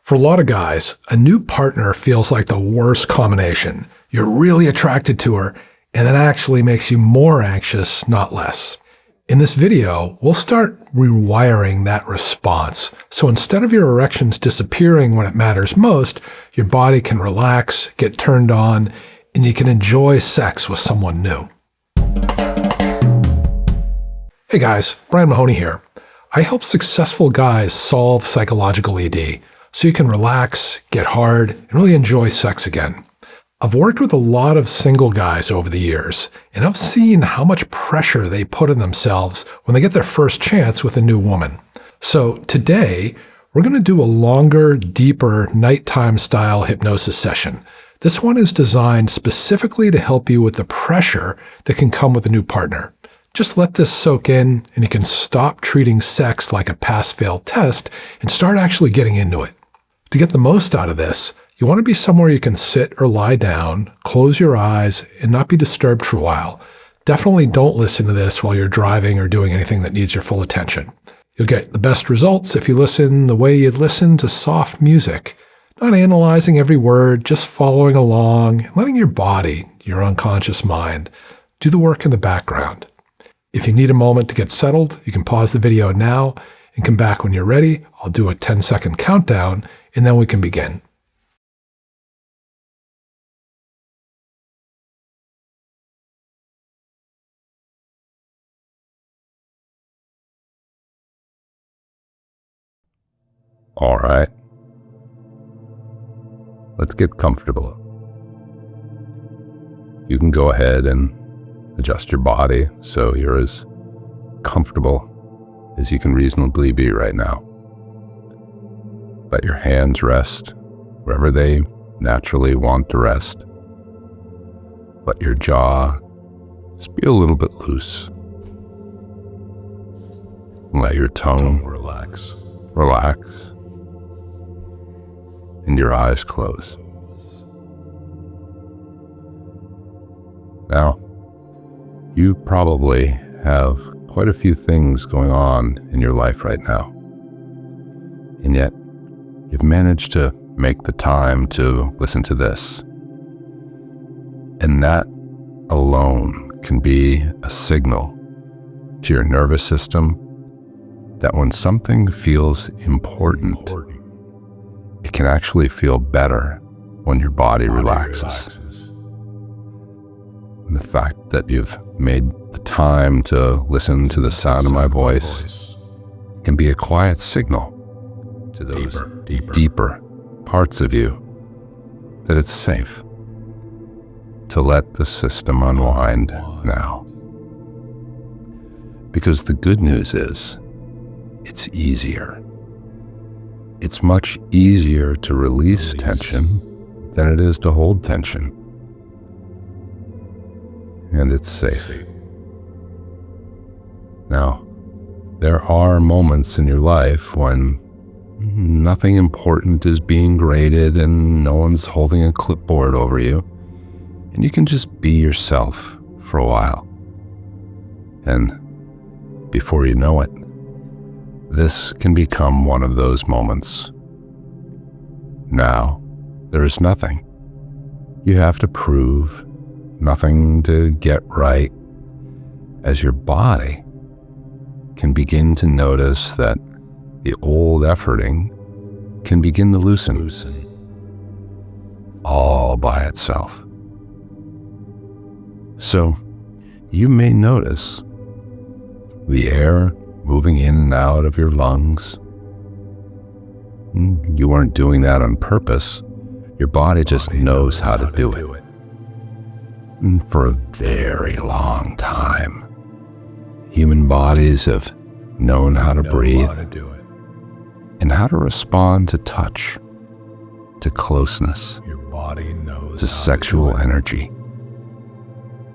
For a lot of guys, a new partner feels like the worst combination. You're really attracted to her, and it actually makes you more anxious, not less. In this video, we'll start rewiring that response. So instead of your erections disappearing when it matters most, your body can relax, get turned on, and you can enjoy sex with someone new. Hey guys, Brian Mahoney here. I help successful guys solve psychological ED so you can relax, get hard, and really enjoy sex again. I've worked with a lot of single guys over the years, and I've seen how much pressure they put on themselves when they get their first chance with a new woman. So today, we're going to do a longer, deeper, nighttime style hypnosis session. This one is designed specifically to help you with the pressure that can come with a new partner. Just let this soak in, and you can stop treating sex like a pass-fail test and start actually getting into it. To get the most out of this, you want to be somewhere you can sit or lie down, close your eyes, and not be disturbed for a while. Definitely don't listen to this while you're driving or doing anything that needs your full attention. You'll get the best results if you listen the way you'd listen to soft music, not analyzing every word, just following along, and letting your body, your unconscious mind, do the work in the background. If you need a moment to get settled, you can pause the video now and come back when you're ready. I'll do a 10-second countdown, and then we can begin. All right. Let's get comfortable. You can go ahead and adjust your body so you're as comfortable as you can reasonably be right now. Let your hands rest wherever they naturally want to rest. Let your jaw just be a little bit loose. Let your tongue relax. And your eyes close. Now, you probably have quite a few things going on in your life right now. And yet, you've managed to make the time to listen to this. And that alone can be a signal to your nervous system that when something feels important, it can actually feel better when your body relaxes. And the fact that you've made the time to listen to the sound of my voice can be a quiet signal to those deeper parts of you that it's safe to let the system unwind now. Because the good news is, it's easier. It's much easier to release tension than it is to hold tension. And it's safe. Now, there are moments in your life when nothing important is being graded and no one's holding a clipboard over you, and you can just be yourself for a while. And before you know it, this can become one of those moments. Now, there is nothing you have to prove, nothing to get right, as your body can begin to notice that the old efforting can begin to loosen all by itself. So, you may notice the air moving in and out of your lungs. You weren't doing that on purpose. Your body just knows how to do it. And for a very long time, human bodies have known how to breathe and how to respond to touch, to closeness, to sexual energy,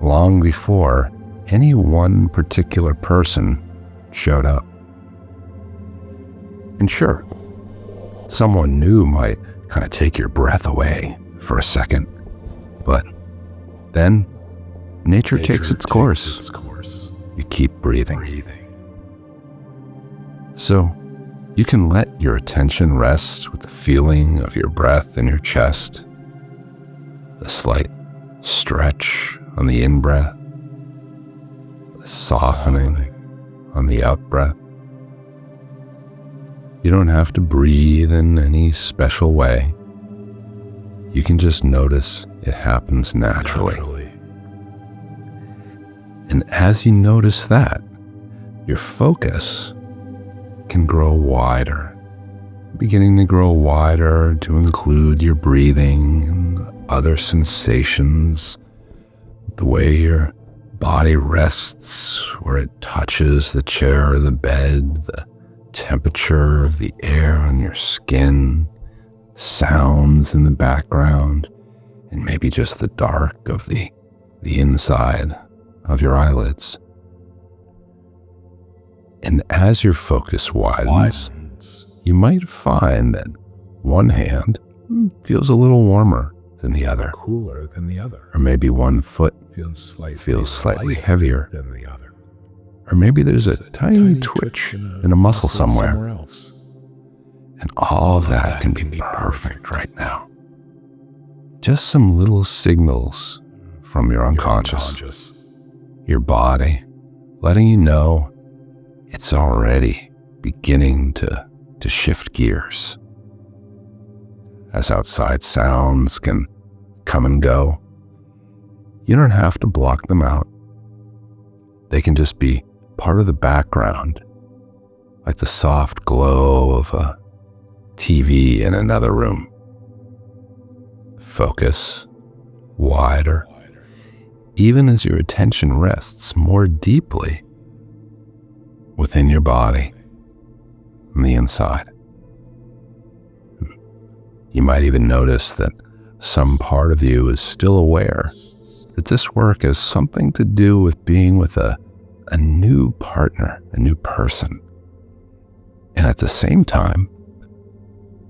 long before any one particular person showed up. And sure, someone new might kind of take your breath away for a second, but then nature takes its course. You keep breathing. So You can let your attention rest with the feeling of your breath in your chest, the slight stretch on the in-breath, the softening on the out-breath. You don't have to breathe in any special way. You can just notice it happens naturally. And as you notice that, your focus can grow wider, beginning to grow wider to include your breathing and other sensations, the way your body rests where it touches the chair or the bed, the temperature of the air on your skin, sounds in the background, and maybe just the dark of the inside of your eyelids. And as your focus widens, you might find that one hand feels a little warmer than the other, Cooler than the other. or maybe one foot Feels slightly heavier, than the other. or maybe there's a tiny twitch in a muscle somewhere. else. And all of that can be perfect right now. Just some little signals from your unconscious, your body, letting you know it's already beginning to shift gears. As outside sounds can come and go, you don't have to block them out. They can just be part of the background, like the soft glow of a TV in another room. Focus wider, even as your attention rests more deeply within your body on the inside. You might even notice that some part of you is still aware that this work has something to do with being with a new partner, a new person. And at the same time,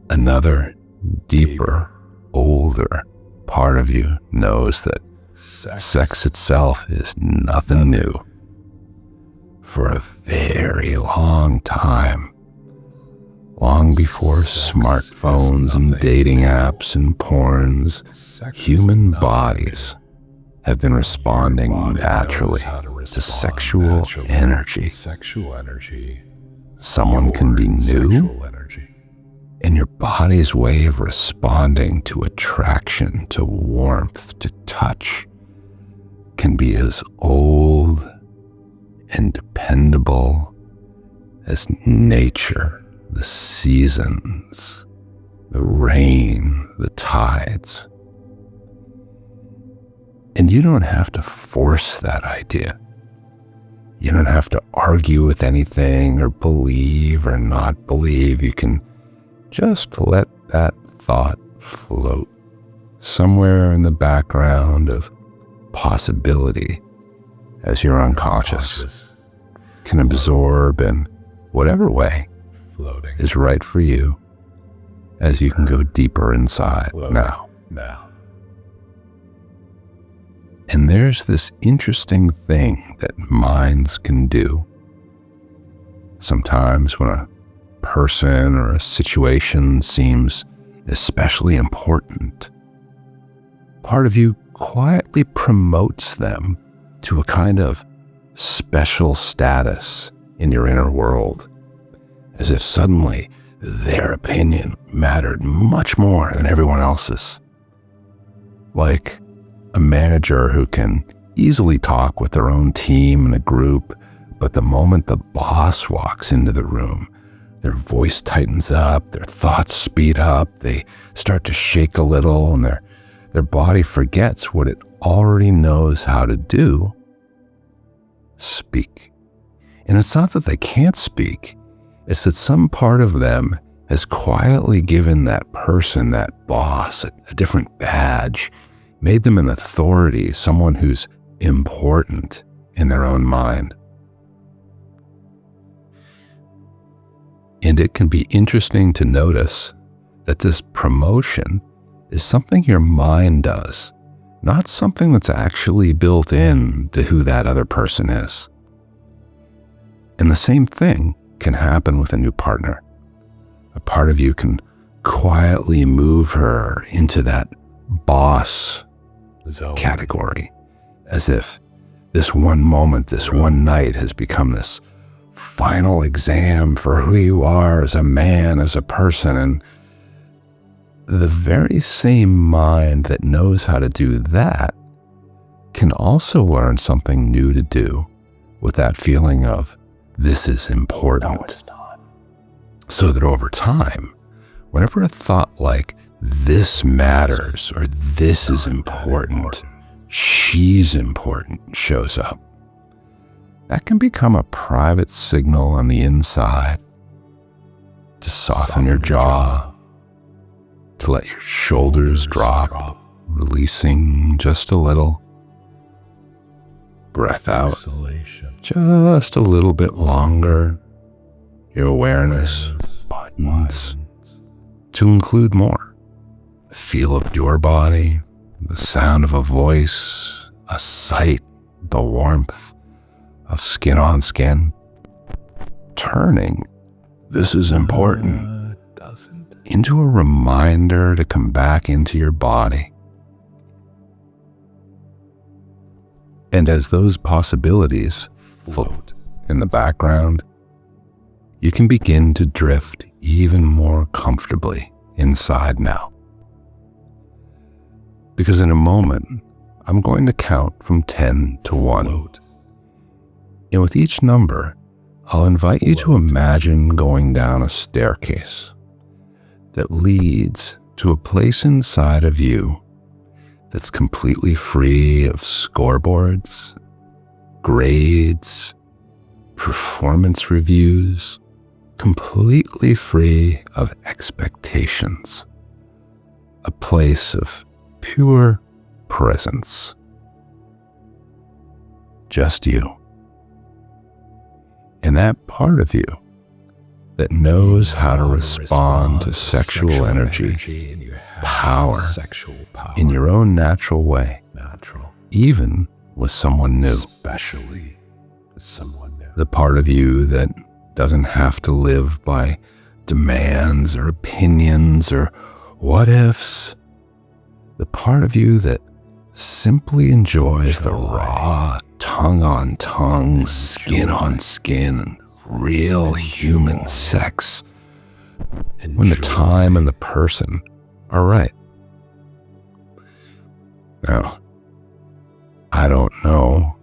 another deeper, older part of you knows that sex itself is nothing new. For a very long time, long before smartphones and dating apps and porns, human bodies have been responding naturally to sexual energy. Someone can be new, and your body's way of responding to attraction, to warmth, to touch can be as old and dependable as nature, the seasons, the rain, the tides. And you don't have to force that idea. You don't have to argue with anything or believe or not believe. You can just let that thought float somewhere in the background of possibility as your unconscious can absorb in whatever way is right for you as you can go deeper inside now. And there's this interesting thing that minds can do. Sometimes when a person or a situation seems especially important, part of you quietly promotes them to a kind of special status in your inner world, as if suddenly their opinion mattered much more than everyone else's. Like a manager who can easily talk with their own team in a group, but the moment the boss walks into the room, their voice tightens up, their thoughts speed up, they start to shake a little, and their body forgets what it already knows how to do: speak. And it's not that they can't speak, it's that some part of them has quietly given that person, that boss, a different badge, made them an authority, someone who's important in their own mind. And it can be interesting to notice that this promotion is something your mind does, not something that's actually built in to who that other person is. And the same thing can happen with a new partner. A part of you can quietly move her into that boss category, as if this one moment, this one night has become this final exam for who you are as a man, as a person. And the very same mind that knows how to do that can also learn something new to do with that feeling of this is important. No, it's not. So that over time, whenever a thought like this matters or this is important, she's important shows up, that can become a private signal on the inside to soften your jaw, to let your shoulders drop, releasing just a little. Breath out just a little bit longer. Your awareness buttons to include more. The feel of your body, the sound of a voice, a sight, the warmth of skin on skin. Turning this is important into a reminder to come back into your body. And as those possibilities float in the background, you can begin to drift even more comfortably inside now. Because in a moment, I'm going to count from 10 to 1. And with each number, I'll invite you to imagine going down a staircase that leads to a place inside of you that's completely free of scoreboards, grades, performance reviews, completely free of expectations. A place of pure presence. Just you. And that part of you that knows how to respond to sexual energy, power, in your own natural way, even with someone new. Especially someone new. The part of you that doesn't have to live by demands or opinions or what ifs. The part of you that simply enjoys the raw, tongue on tongue, skin on skin, real human sex when the time and the person are right. Now, I don't know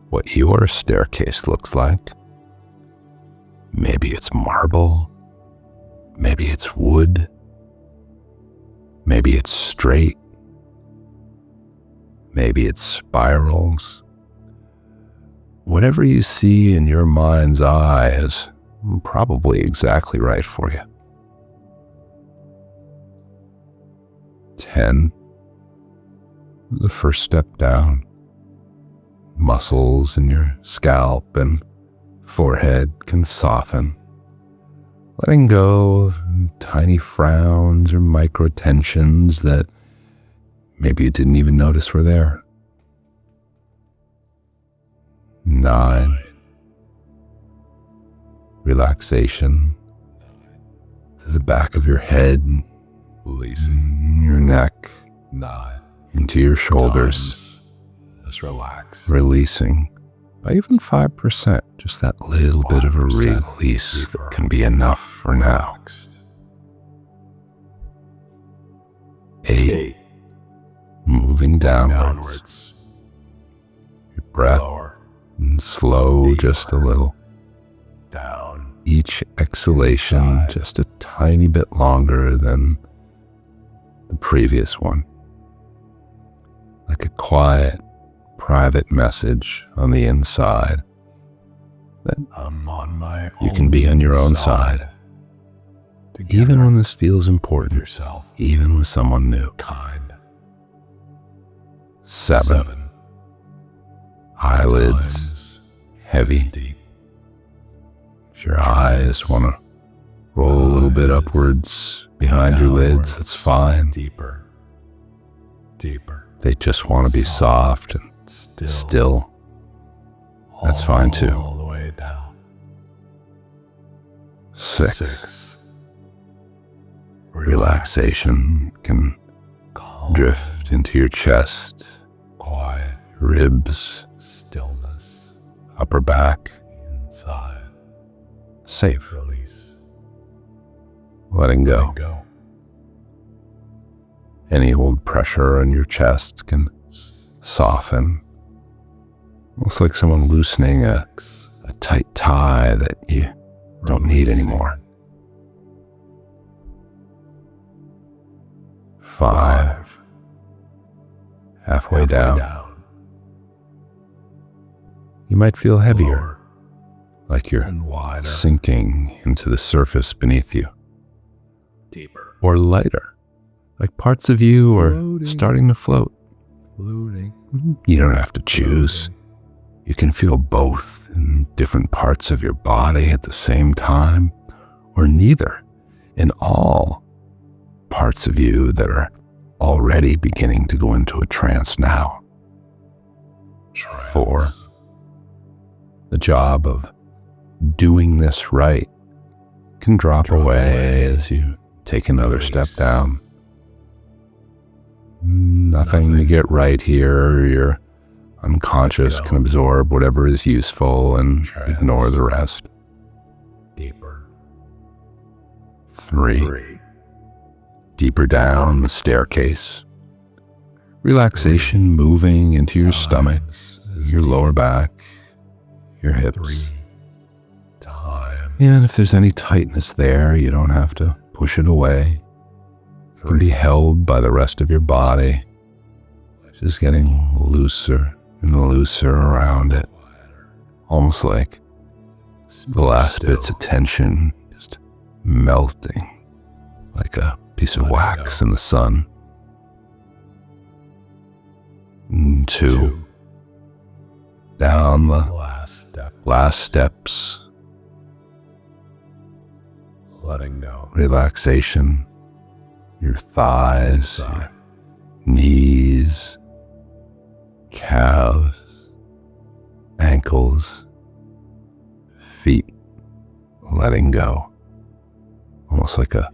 what your staircase looks like. Maybe it's marble, maybe it's wood, maybe it's straight, maybe it's spirals. Whatever you see in your mind's eye is probably exactly right for you. 10, the first step down. Muscles in your scalp and forehead can soften, letting go of tiny frowns or micro tensions that maybe you didn't even notice were there. 9, relaxation to the back of your head, releasing your neck, 9, into your shoulders, just relax. releasing by even 5%, just that little bit of a 5% release deeper. that can be enough for now. 8, moving downwards. Your breath Lower, and slow deeper. just a little. down, Each exhalation Inside. just a tiny bit longer than the previous one. Like a quiet, private message on the inside that I'm on my you can be on your own side, Together even when this feels with important, yourself. even with someone new. Kind. 7, eyelids Times heavy. is deep. If your eyes want to roll a little bit upwards behind your lids, that's fine. Deeper. Deeper. They just want to be soft and still. That's fine too. All the way down. 6, Relaxation can Calm. drift into your chest, Quiet. ribs, Stillness. upper back, Inside. safe, Release. letting go. Let go. Any old pressure on your chest can soften, almost like someone loosening a tight tie that you don't need Releasing. anymore. 5. Halfway down. You might feel heavier, Lower like you're and wider. sinking into the surface beneath you, Deeper. or lighter, like parts of you are Floating. starting to float. Floating. You don't have to choose. You can feel both in different parts of your body at the same time, or neither, in all parts of you that are already beginning to go into a trance now. 4. The job of doing this right can drop away as you take another step down. Nothing to get right here. Your unconscious can absorb whatever is useful and ignore the rest. Deeper. 3. Deeper down the staircase. Relaxation moving into your stomach, your lower back, your hips. 3 times. And if there's any tightness there, you don't have to push it away. It can be held by the rest of your body, just getting looser and looser around it, almost like the last bits of tension just melting like a piece of wax in the sun. 2. Down the Last step. last steps, Letting go. relaxation, your thighs, Inside. your knees, calves, ankles, feet, letting go. Almost like a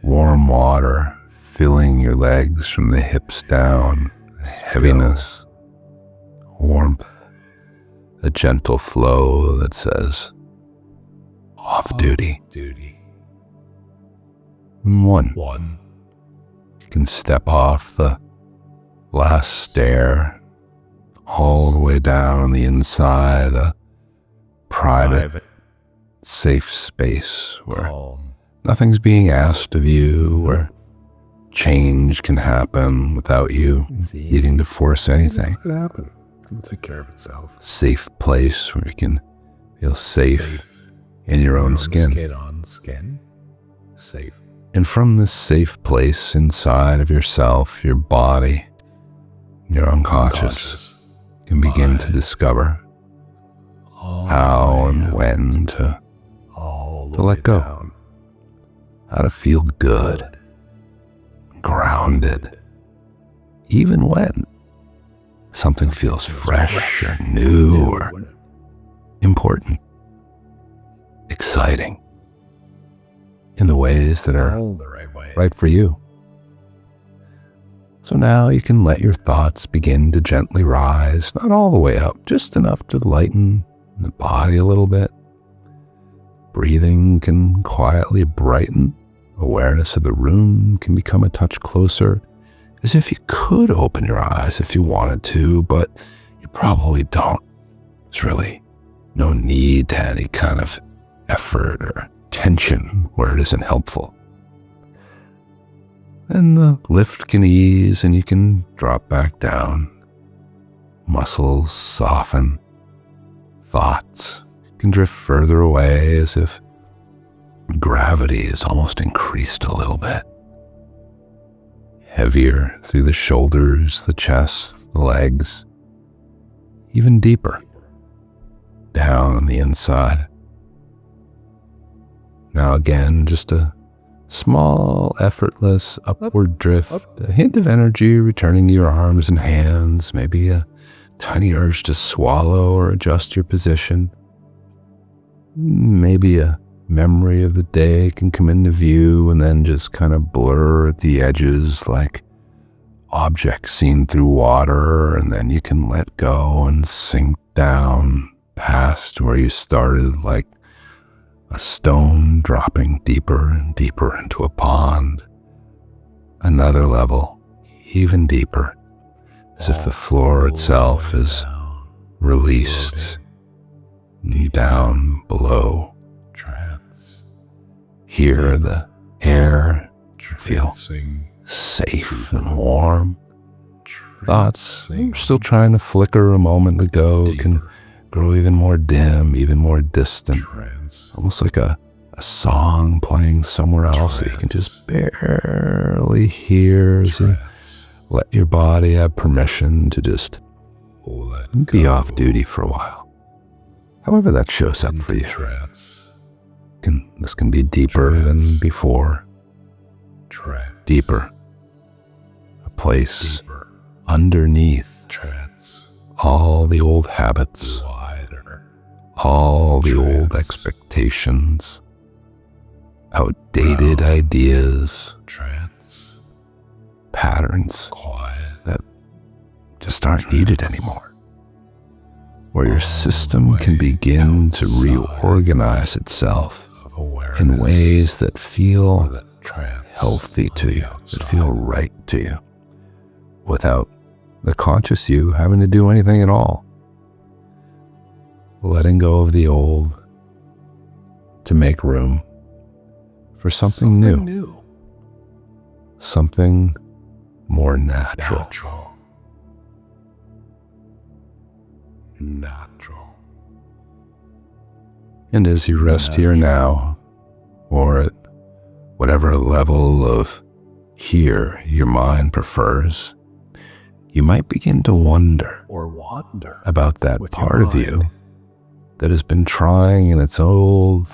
warm water filling your legs from the hips down, heaviness, warmth, a gentle flow that says, off duty. Duty. 1. 1. You can step off the last stair all the way down on the inside, a private, safe space where Calm. nothing's being asked of you, where change can happen without you It's easy. needing to force anything. It happen. It'll take care of itself. Safe place where you can feel safe in your own skin. Skin on skin. Safe. And from this safe place inside of yourself, your body, your unconscious can begin to discover how and when to let go. How to feel good, grounded, even when something feels fresh or new or important, exciting, in the ways that are All the right way. right for you. So now you can let your thoughts begin to gently rise, not all the way up, just enough to lighten the body a little bit. Breathing can quietly brighten. Awareness of the room can become a touch closer, as if you could open your eyes if you wanted to, but you probably don't. There's really no need to any kind of effort or tension where it isn't helpful. Then the lift can ease and you can drop back down. Muscles soften. Thoughts can drift further away as if gravity is almost increased a little bit. Heavier through the shoulders, the chest, the legs. Even deeper down on the inside. Now again, just a small, effortless upward drift, a hint of energy returning to your arms and hands, maybe a tiny urge to swallow or adjust your position, maybe a memory of the day can come into view and then just kind of blur at the edges like objects seen through water, and then you can let go and sink down past where you started, like a stone dropping deeper and deeper into a pond. Another level, even deeper, as if the floor itself is released down below. Here the air feels safe and warm. Thoughts still trying to flicker a moment ago can grow even more dim, even more distant, almost like a song playing somewhere else that you can just barely hear as you let your body have permission to just be off duty for a while. However that shows up for you. This can be deeper than before. Deeper. A place underneath all the old habits, all the old expectations, outdated ideas, patterns that just aren't needed anymore, where your system can begin to reorganize itself in ways that feel healthy to you, that feel right to you, without the conscious you having to do anything at all. Letting go of the old to make room for something new, something more natural. And as you rest here now, or at whatever level of here your mind prefers, you might begin to wonder about that part of you that has been trying in its old,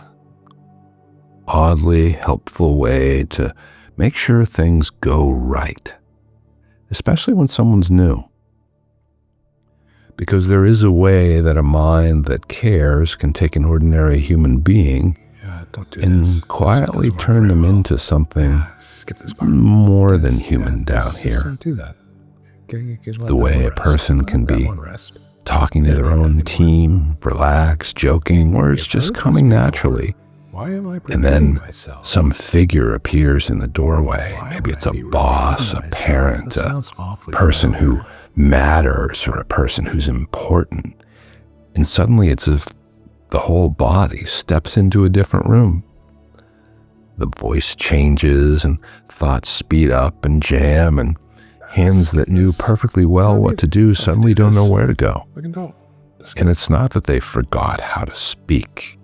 oddly helpful way to make sure things go right, especially when someone's new. Because there is a way that a mind that cares can take an ordinary human being and quietly turn them into something more than human down here. The way a person can be talking to their own team, relaxed, joking, or it's just coming naturally. And then some figure appears in the doorway. Maybe it's a boss, a parent, a person who matters, or a person who's important. And suddenly it's as if the whole body steps into a different room. The voice changes and thoughts speed up and jam, and hands that knew perfectly well what to do suddenly don't know where to go. And it's not that they forgot how to speak.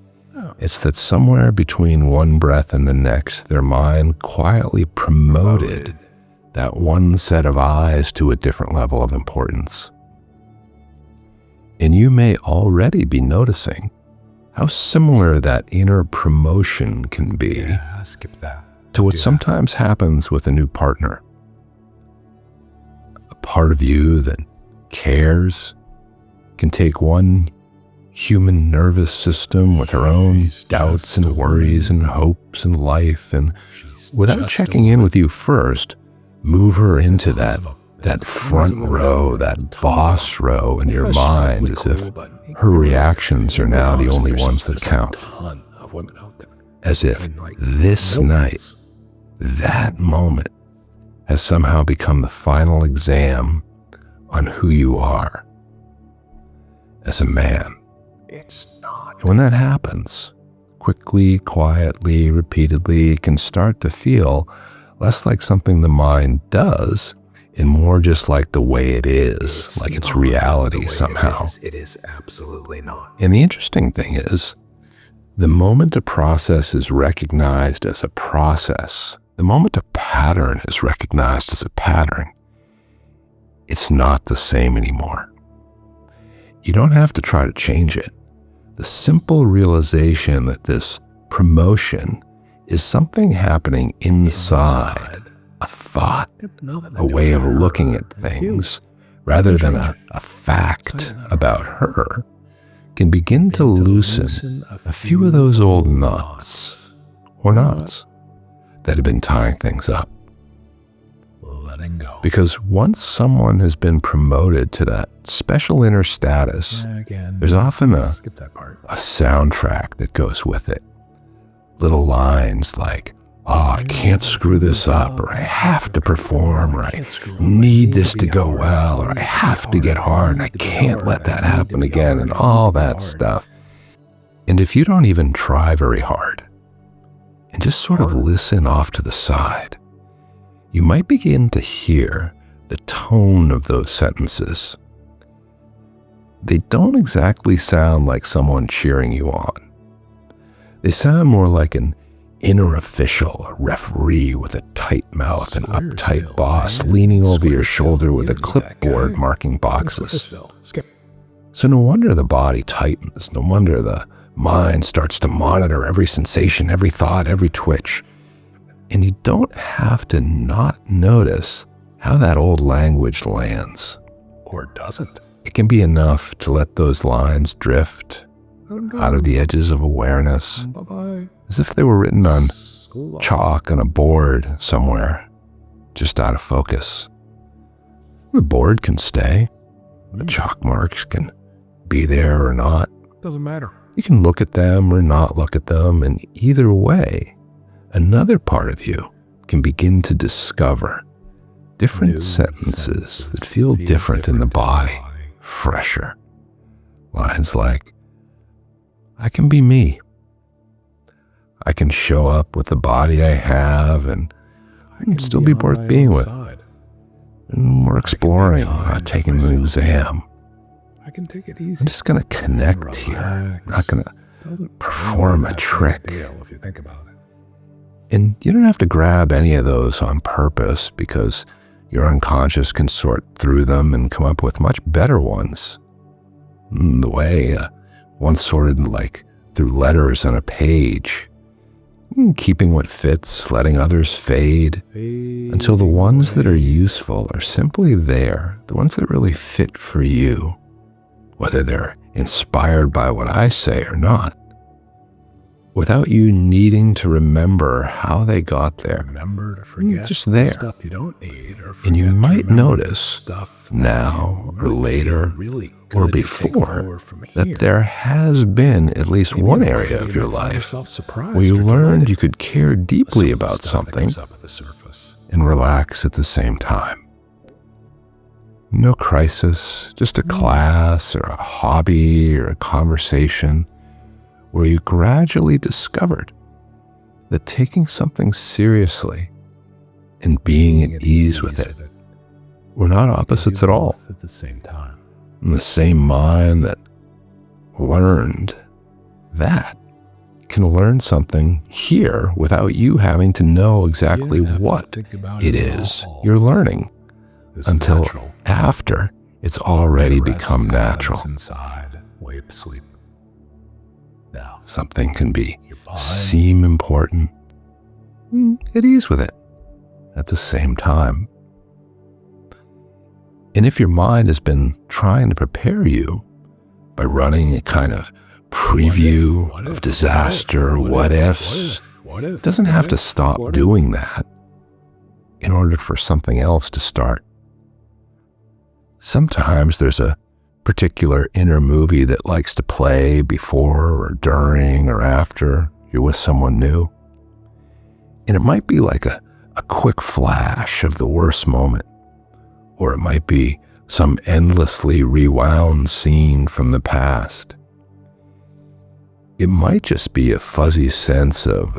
It's that somewhere between one breath and the next, their mind quietly promoted that one set of eyes to a different level of importance. And you may already be noticing how similar that inner promotion can be to what sometimes happens with a new partner. A part of you that cares can take one human nervous system with her own doubts and worries and hopes and life, and without checking in with you first, move her into that front row, that boss row in your mind, as if her reactions are now the only ones that count. As if this night, that moment, has somehow become the final exam on who you are as a man. And when that happens, quickly, quietly, repeatedly, it can start to feel less like something the mind does and more just like the way it is, like it's reality somehow. It is absolutely not. And the interesting thing is, the moment a process is recognized as a process, the moment a pattern is recognized as a pattern, it's not the same anymore. You don't have to try to change it. The simple realization that this promotion is something happening inside, a thought, a way of looking at things, rather than a fact about her, can begin to loosen a few of those old knots or knots that have been tying things up. Letting go. Because once someone has been promoted to that special inner status, there's often a soundtrack that goes with it. Little lines like, "Oh, I can't screw this up," or "I have to perform," or "I need this to go well," or "I have to get hard, and I can't let that happen again," and all that stuff. And if you don't even try very hard and just sort of listen off to the side, you might begin to hear the tone of those sentences. They don't exactly sound like someone cheering you on. They sound more like an inner official, a referee with a tight mouth, an uptight boss leaning over your shoulder with a clipboard marking boxes. So no wonder the body tightens. No wonder the mind starts to monitor every sensation, every thought, every twitch. And you don't have to not notice how that old language lands. Or doesn't. It can be enough to let those lines drift out of the edges of awareness, as if they were written on chalk on a board somewhere, just out of focus. The board can stay. The chalk marks can be there or not. Doesn't matter. You can look at them or not look at them, and either way, another part of you can begin to discover different sentences that feel different in the body, fresher. Lines like, "I can be me. I can show up with the body I have and still be worth being with. And we're exploring, not taking an exam. I can take it easy. I'm just going to connect here, not going to perform a trick." If you think about it. And you don't have to grab any of those on purpose, because your unconscious can sort through them and come up with much better ones. The way one sorted like through letters on a page, keeping what fits, letting others fade, until the ones that are useful are simply there, the ones that really fit for you, whether they're inspired by what I say or not, without you needing to remember how they got there. Remember to forget just there. stuff you don't need, or And you forget to might remember notice stuff that now you or really later feel really or good to take before forward from that here. there has been at least Maybe one you area might of your even find life yourself surprised where you or learned delighted you could care with some deeply of the about stuff that something comes up at the surface. and relax at the same time. No crisis, just a class or a hobby or a conversation where you gradually discovered that taking something seriously and being at ease with it were not opposites at all. At the same time. And the same mind that learned that can learn something here without you having to know exactly You don't have to what think about it at is all. you're learning It's until natural. after it's already Rest become natural. hands inside, way to sleep. Now, Something can be your body seem important, at ease with it at the same time. And if your mind has been trying to prepare you by running a kind of preview of disaster, what ifs, it doesn't have to stop doing that in order for something else to start. Sometimes there's a particular inner movie that likes to play before or during or after you're with someone new. And it might be like a quick flash of the worst moment, or it might be some endlessly rewound scene from the past. It might just be a fuzzy sense of,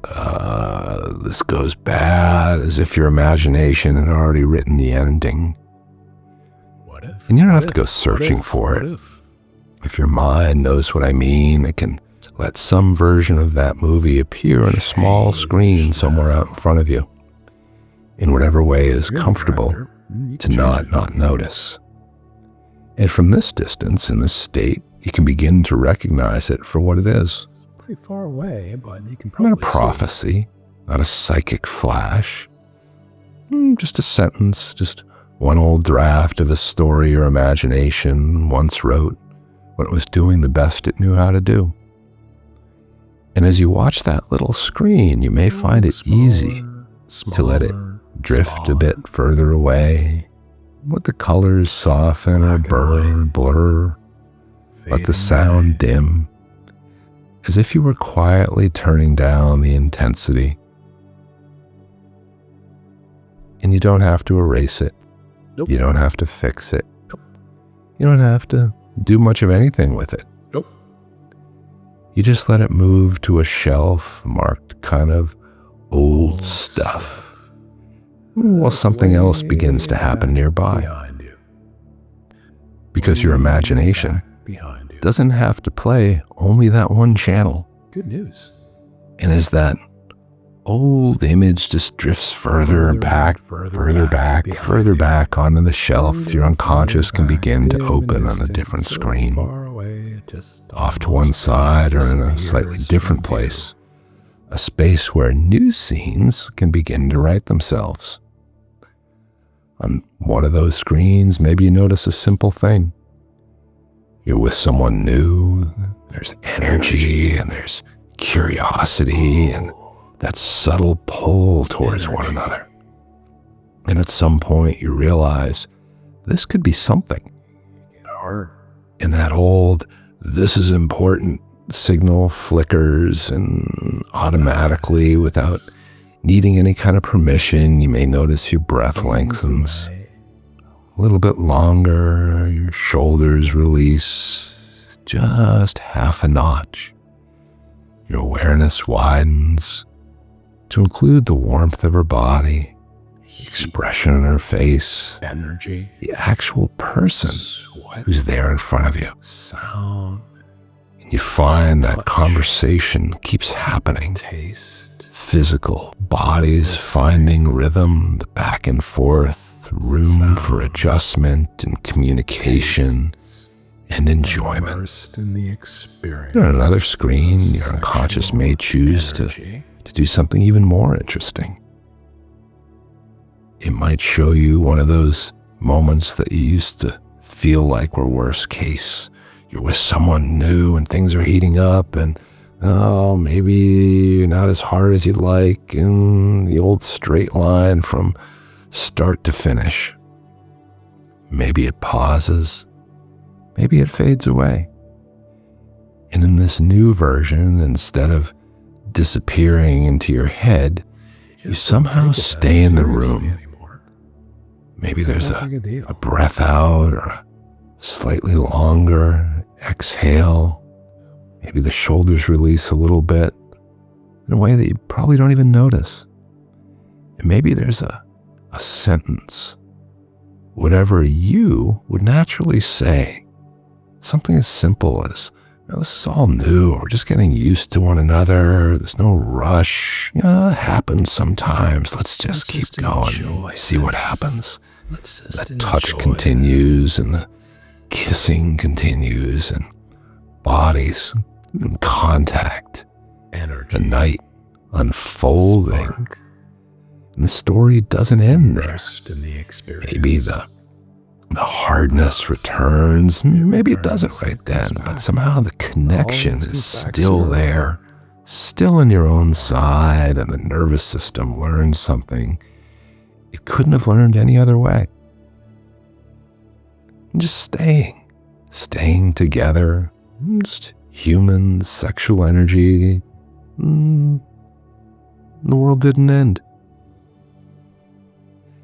this goes bad, as if your imagination had already written the ending. What if? And you don't have to go searching for it. If your mind knows what I mean, it can let some version of that movie appear on a small screen somewhere out in front of you, in whatever way is comfortable to not notice. And from this distance, in this state, you can begin to recognize it for what it is. It's pretty far away, but you can Not probably a prophecy, not a psychic flash, just a sentence, just one old draft of a story your imagination once wrote what it was doing the best it knew how to do. And as you watch that little screen, you may find it easy to let it drift a bit further away. Let the colors soften or blur. Let the sound dim, as if you were quietly turning down the intensity. And you don't have to erase it. Nope. You don't have to fix it. You don't have to do much of anything with it. Nope. You just let it move to a shelf marked kind of old stuff, while something else begins to happen nearby. Behind you. Because your imagination Behind you. doesn't have to play only that one channel. Good news. And as that old image just drifts further back onto the shelf, your unconscious can begin to open on a different screen, off to one side or in a slightly different place, a space where new scenes can begin to write themselves. On one of those screens, maybe you notice a simple thing. You're with someone new, there's energy and there's curiosity and that subtle pull towards one another. And at some point you realize this could be something. And that old, this is important signal flickers, and automatically, without needing any kind of permission, you may notice your breath lengthens a little bit longer, your shoulders release just half a notch. Your awareness widens to include the warmth of her body, the expression in her face, Energy. the actual person who's there in front of you. Sound. And you find that conversation keeps happening. Taste. Physical bodies finding rhythm, the back and forth, room for adjustment and communication and enjoyment. Immersed in the experience. On another screen, your unconscious may choose to do something even more interesting. It might show you one of those moments that you used to feel like were worst case. You're with someone new and things are heating up and maybe you're not as hard as you'd like in the old straight line from start to finish. Maybe it pauses. Maybe it fades away. And in this new version, instead of disappearing into your head, you somehow stay in the room. Maybe there's a breath out or a slightly longer exhale. Maybe the shoulders release a little bit in a way that you probably don't even notice. And maybe there's a sentence, whatever you would naturally say. Something as simple as, this is all new. We're just getting used to one another. There's no rush. It happens sometimes. Let's just keep going. See what happens. That touch continues and the kissing continues and bodies in contact. Energy. The night unfolding. And the story doesn't end there. In the experience. Maybe the hardness returns. Maybe it doesn't right then, but somehow the connection is still there, still on your own side, and the nervous system learns something it couldn't have learned any other way. And just staying together, just human sexual energy. The world didn't end.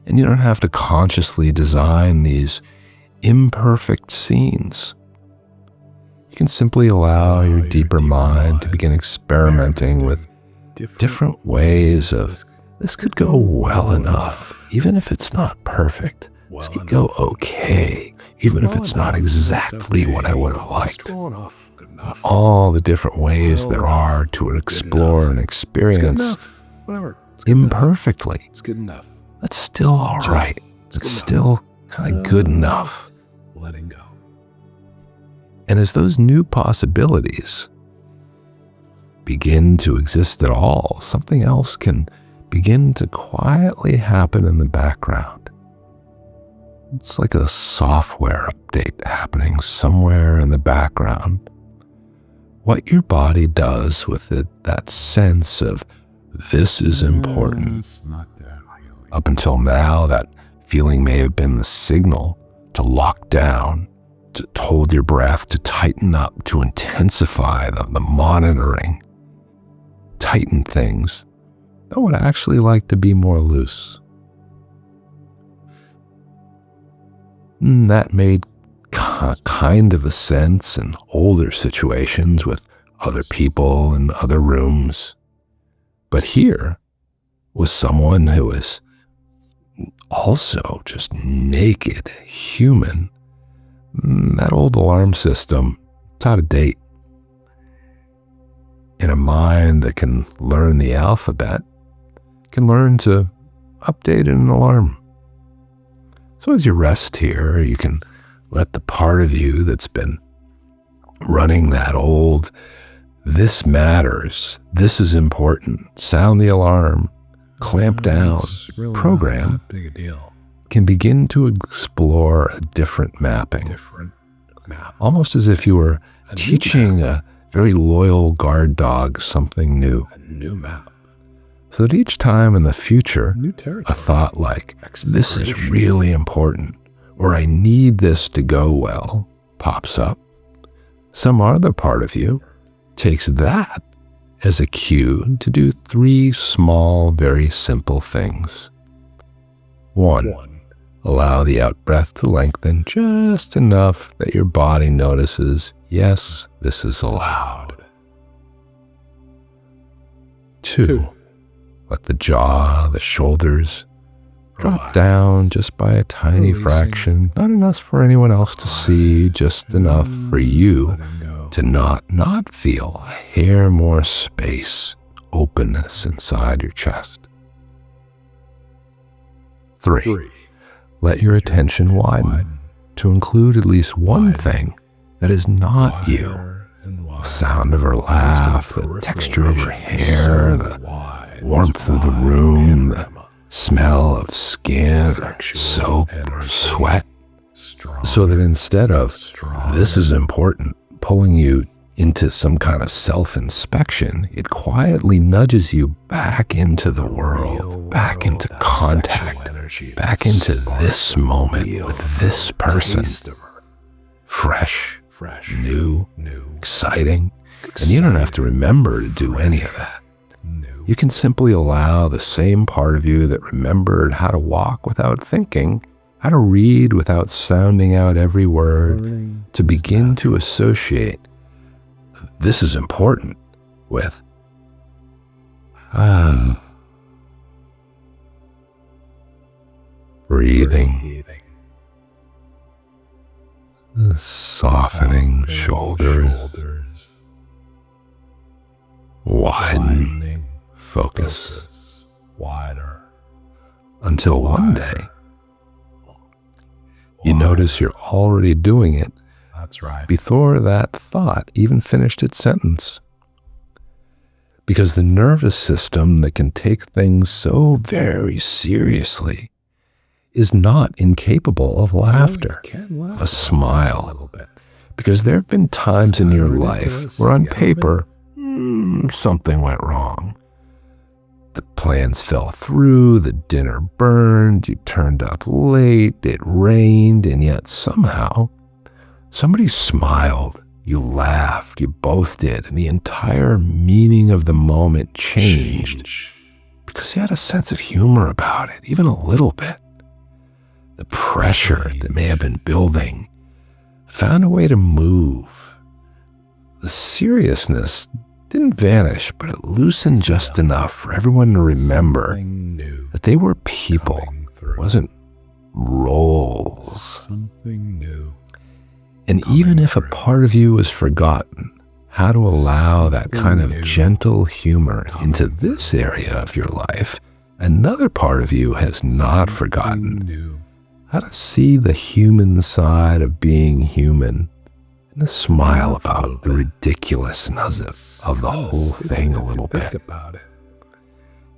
And you don't have to consciously design these imperfect scenes. You can simply allow your deeper mind to begin experimenting with different ways of, this could go well enough, even if it's not perfect. This could go okay, even if it's not exactly what I would have liked. All the different ways there are to explore and experience imperfectly. It's good enough. That's still all right. It's still kind of good enough. Letting go. And as those new possibilities begin to exist at all, something else can begin to quietly happen in the background. It's like a software update happening somewhere in the background. What your body does with it, that sense of this is important. It's not that really. Up until now, that feeling may have been the signal to lock down, to hold your breath, to tighten up, to intensify the monitoring, tighten things that would actually like to be more loose. And that made kind of a sense in older situations with other people in other rooms. But here was someone who was also just naked, human. That old alarm system, it's out of date. In a mind that can learn the alphabet, can learn to update an alarm. So as you rest here, you can let the part of you that's been running that old, this matters, this is important, sound the alarm, clamp down, It's really program, not that big a deal. can begin to explore a different mapping. Different map. Almost as if you were A new teaching a very loyal guard dog something new. A new map. So that each time in the future, New a territory. thought like, this is Exploration. really important, or I need this to go well, pops up. Some other part of you takes that as a cue to do 3 small, very simple things. 1, allow the out-breath to lengthen just enough that your body notices, yes, this is allowed. 2, let the jaw, the shoulders drop down just by a tiny Releasing. fraction, not enough for anyone else to see, just enough for you Letting go. to not feel a hair more space, openness inside your chest. 3, let your attention widen to include at least one thing that is not you. Wider and wider. The sound of her laugh, the texture of her hair, the warmth of the room, the smell of skin, or soap, or sweat, so that instead of, this is important, pulling you into some kind of self-inspection, it quietly nudges you back into the world, back into contact, back into this moment with this person. Fresh, new, exciting, and you don't have to remember to do any of that. You can simply allow the same part of you that remembered how to walk without thinking, how to read without sounding out every word, to begin to associate this is important with breathing, softening shoulders, widen, focus, Wider. until one day you notice you're already doing it That's right. before that thought even finished its sentence. Because the nervous system that can take things so very seriously is not incapable of laughter, a smile. Because there have been times in your life where on paper, something went wrong. The plans fell through, the dinner burned, you turned up late, it rained, and yet somehow somebody smiled, you laughed, you both did, and the entire meaning of the moment changed because you had a sense of humor about it, even a little bit. The pressure that may have been building found a way to move. The seriousness didn't vanish, but it loosened just enough for everyone to remember that they were people. It wasn't roles. Something new. And even if a part of you has forgotten how to allow that kind of gentle humor into this area of your life, another part of you has not forgotten how to see the human side of being human and to smile about the ridiculousness of the whole thing a little bit. Think about it.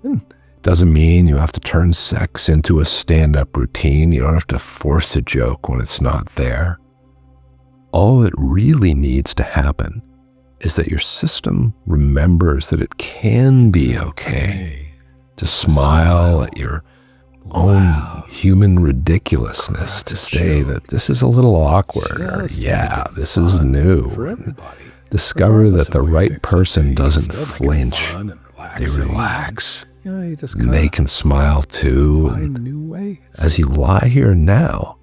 And Doesn't mean you have to turn sex into a stand-up routine. You don't have to force a joke when it's not there. All that really needs to happen is that your system remembers that it can be okay to smile at your own human ridiculousness, to say that this is a little awkward, or yeah, this is new. Discover that the right person doesn't flinch. They relax. And they can smile too. And as you lie here now,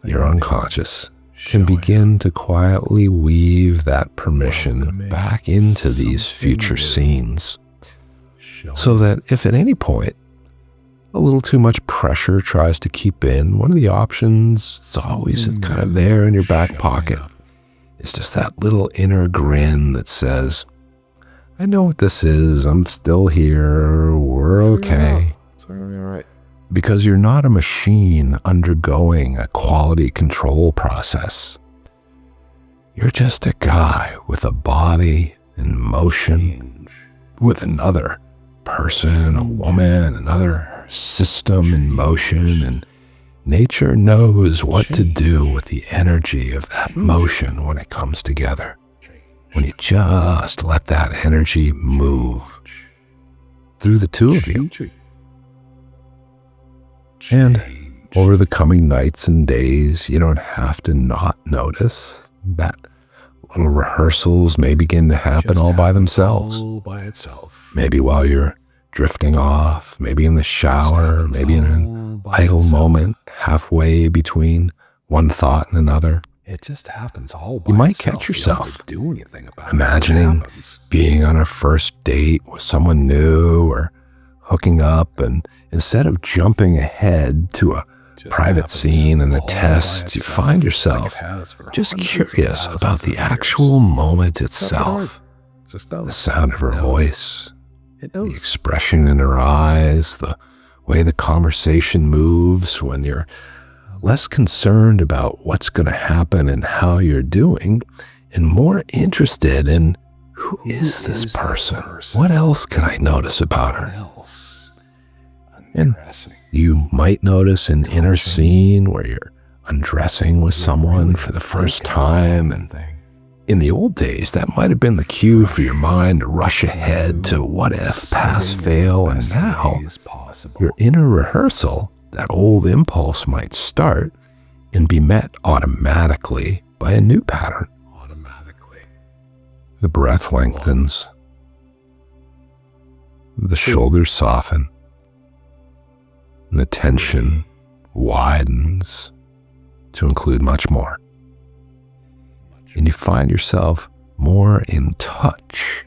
your unconscious can begin to quietly weave that permission back into these future scenes, so that if at any point a little too much pressure tries to keep in, one of the options that's always kind of there in your back pocket is just that little inner grin that says, I know what this is, I'm still here, we're okay. It's all right. Because you're not a machine undergoing a quality control process. You're just a guy with a body in motion, with another person, a woman, another system in motion, and nature knows what to do with the energy of that motion when it comes together. When you just let that energy move through the two of you. And over the coming nights and days, you don't have to not notice that little rehearsals may begin to happen all by themselves. Maybe while you're drifting off, maybe in the shower, maybe in an idle moment halfway between one thought and another. It just happens all by You might itself. catch yourself You don't have to do anything about imagining being on a first date with someone new or hooking up, and instead of jumping ahead to a private scene and a test, you find yourself just curious about the actual moment itself. The sound of her voice, the expression in her eyes, the way the conversation moves when you're less concerned about what's going to happen and how you're doing, and more interested in who is this person? What else can I notice about her? And you might notice an inner scene where you're undressing with someone for the first time, and in the old days, that might have been the cue for your mind to rush ahead to what if, pass, fail, and now your inner rehearsal, that old impulse might start and be met automatically by a new pattern. The breath lengthens, the shoulders soften, and the tension widens to include much more. And you find yourself more in touch,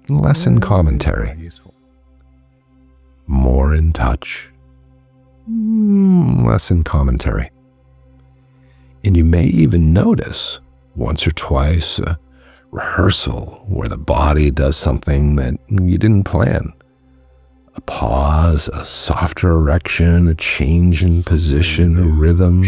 less in commentary. More in touch, less in commentary. And you may even notice once or twice a rehearsal where the body does something that you didn't plan. A pause, a softer erection, a change in position, a rhythm.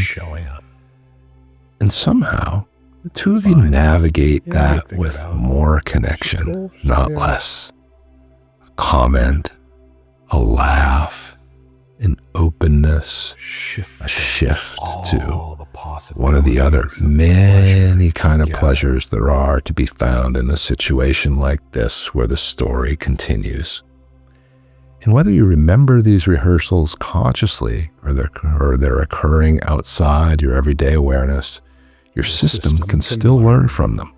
And somehow, the two of you navigate that with more connection, not less. A comment, a laugh, an openness, a shift to one of the other many kind of pleasures there are to be found in a situation like this where the story continues. And whether you remember these rehearsals consciously or they're occurring outside your everyday awareness, your system can still learn from them.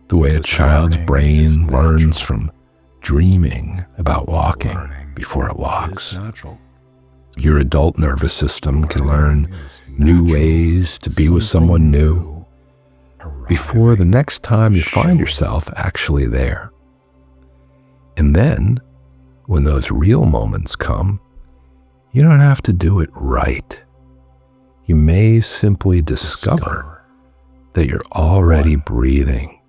The way a child's brain learns from dreaming about walking before it walks. Your adult nervous system can learn new ways to be with someone new before the next time you find yourself actually there. And then, when those real moments come, you don't have to do it right. You may simply discover that you're already breathing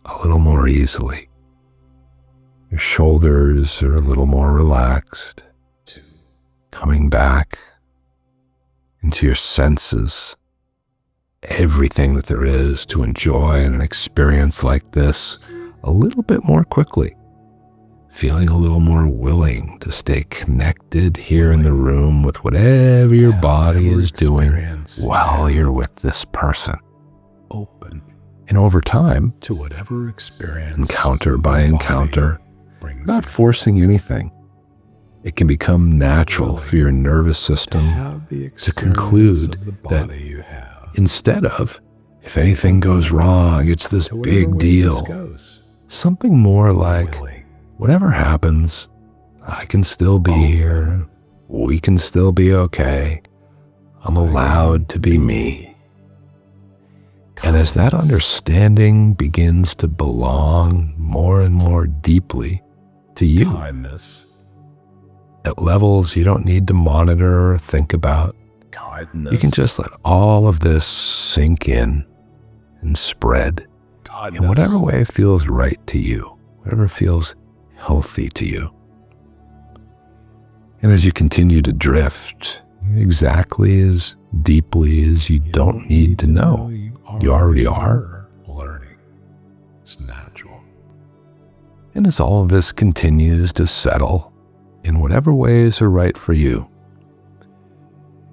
a little more easily. Your shoulders are a little more relaxed, coming back into your senses, everything that there is to enjoy in an experience like this a little bit more quickly. feeling a little more willing to stay connected here in the room with whatever your body is doing while you're with this person. Open And over time, to whatever experience, encounter by your encounter, body brings not you. forcing anything, it can become natural for your nervous system Have the to experience conclude of the that body you have. instead of, if anything goes wrong, it's this To whatever big way deal, this goes. something more like, Willing. whatever happens, I can still be here. We can still be okay. I'm allowed to be me. And as that understanding begins to belong more and more deeply to you, Kindness. at levels you don't need to monitor or think about, Kindness. you can just let all of this sink in and spread in whatever way feels right to you, whatever feels healthy to you. And as you continue to drift exactly as deeply as you don't need to know, you already are. Learning. It's natural. And as all of this continues to settle in whatever ways are right for you,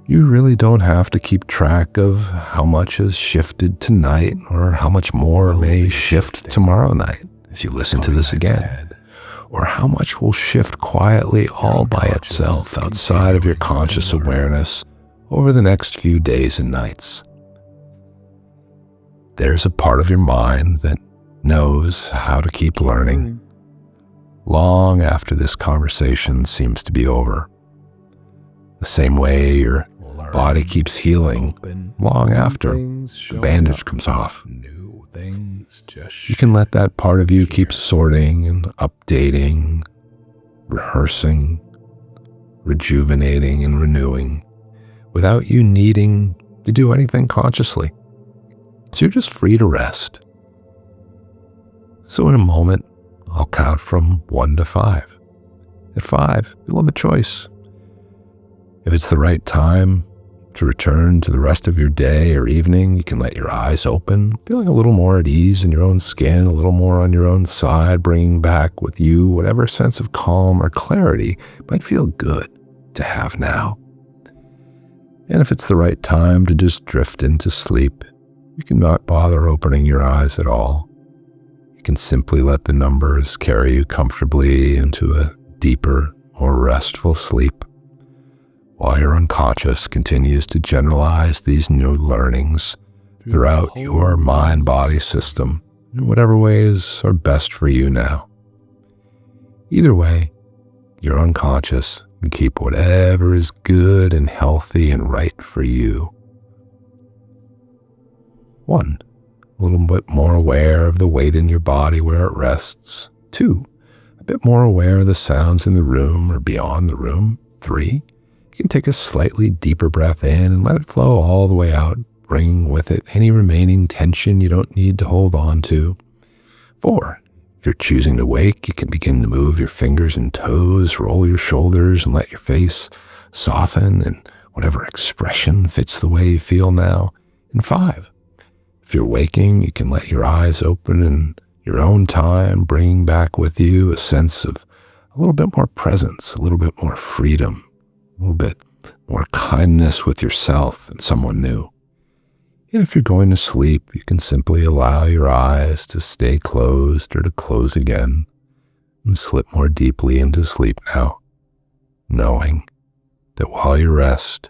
you really don't have to keep track of how much has shifted tonight or how much more may shift tomorrow night if you listen to this again, or how much will shift quietly all by itself outside of your conscious awareness over the next few days and nights. There's a part of your mind that knows how to keep learning long after this conversation seems to be over. The same way your body keeps healing long after the bandage comes off. New things just You can let that part of you keep sorting and updating, rehearsing, rejuvenating and renewing without you needing to do anything consciously. So you're just free to rest. So in a moment, I'll count from 1 to 5. At 5, you'll have a choice. If it's the right time to return to the rest of your day or evening, you can let your eyes open, feeling a little more at ease in your own skin, a little more on your own side, bringing back with you whatever sense of calm or clarity might feel good to have now. And if it's the right time to just drift into sleep, you can not bother opening your eyes at all. You can simply let the numbers carry you comfortably into a deeper, more restful sleep, while your unconscious continues to generalize these new learnings throughout your mind-body system in whatever ways are best for you now. Either way, your unconscious can keep whatever is good and healthy and right for you. 1, a little bit more aware of the weight in your body where it rests. 2, a bit more aware of the sounds in the room or beyond the room. 3, you can take a slightly deeper breath in and let it flow all the way out, bringing with it any remaining tension you don't need to hold on to. 4, if you're choosing to wake, you can begin to move your fingers and toes, roll your shoulders, and let your face soften in whatever expression fits the way you feel now. And 5, if you're waking, you can let your eyes open in your own time, bringing back with you a sense of a little bit more presence, a little bit more freedom, a little bit more kindness with yourself and someone new. And if you're going to sleep, you can simply allow your eyes to stay closed or to close again and slip more deeply into sleep now, knowing that while you rest,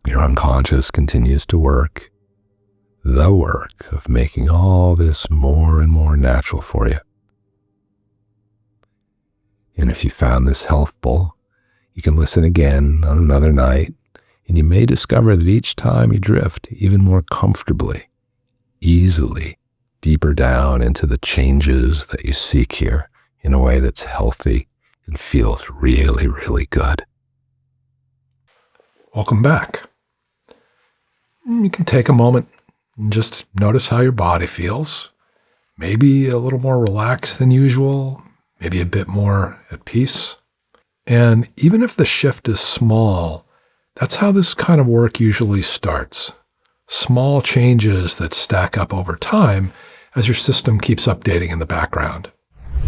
your unconscious continues to work, the work of making all this more and more natural for you. And if you found this helpful, you can listen again on another night, and you may discover that each time you drift even more comfortably, easily, deeper down into the changes that you seek here in a way that's healthy and feels really, really good. Welcome back. You can take a moment and just notice how your body feels. Maybe a little more relaxed than usual, maybe a bit more at peace. And even if the shift is small, that's how this kind of work usually starts. Small changes that stack up over time as your system keeps updating in the background.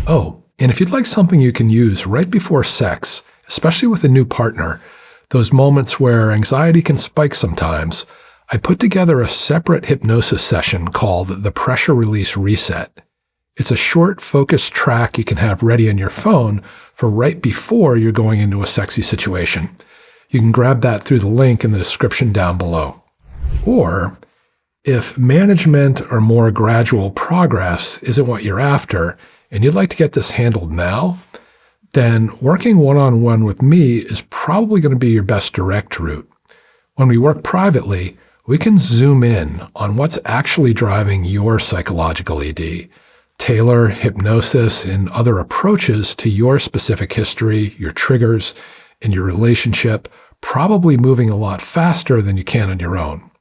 Oh, And if you'd like something you can use right before sex, especially with a new partner, those moments where anxiety can spike sometimes, I put together a separate hypnosis session called the Pressure Release Reset. It's a short, focused track you can have ready on your phone for right before you're going into a sexy situation. You can grab that through the link in the description down below. Or, if management or more gradual progress isn't what you're after, and you'd like to get this handled now, then working one-on-one with me is probably going to be your best direct route. When we work privately, we can zoom in on what's actually driving your psychological ED, tailor hypnosis and other approaches to your specific history, your triggers, and your relationship, probably moving a lot faster than you can on your own.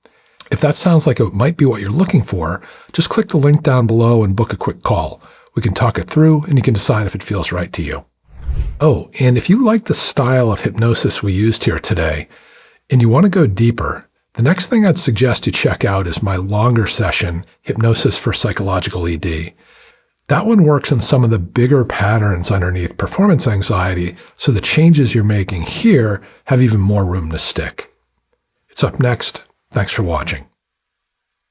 If that sounds like it might be what you're looking for, just click the link down below and book a quick call. We can talk it through and you can decide if it feels right to you. Oh, and if you like the style of hypnosis we used here today, and you want to go deeper, the next thing I'd suggest you check out is my longer session, Hypnosis for Psychological ED. That one works on some of the bigger patterns underneath performance anxiety, so the changes you're making here have even more room to stick. It's up next. Thanks for watching.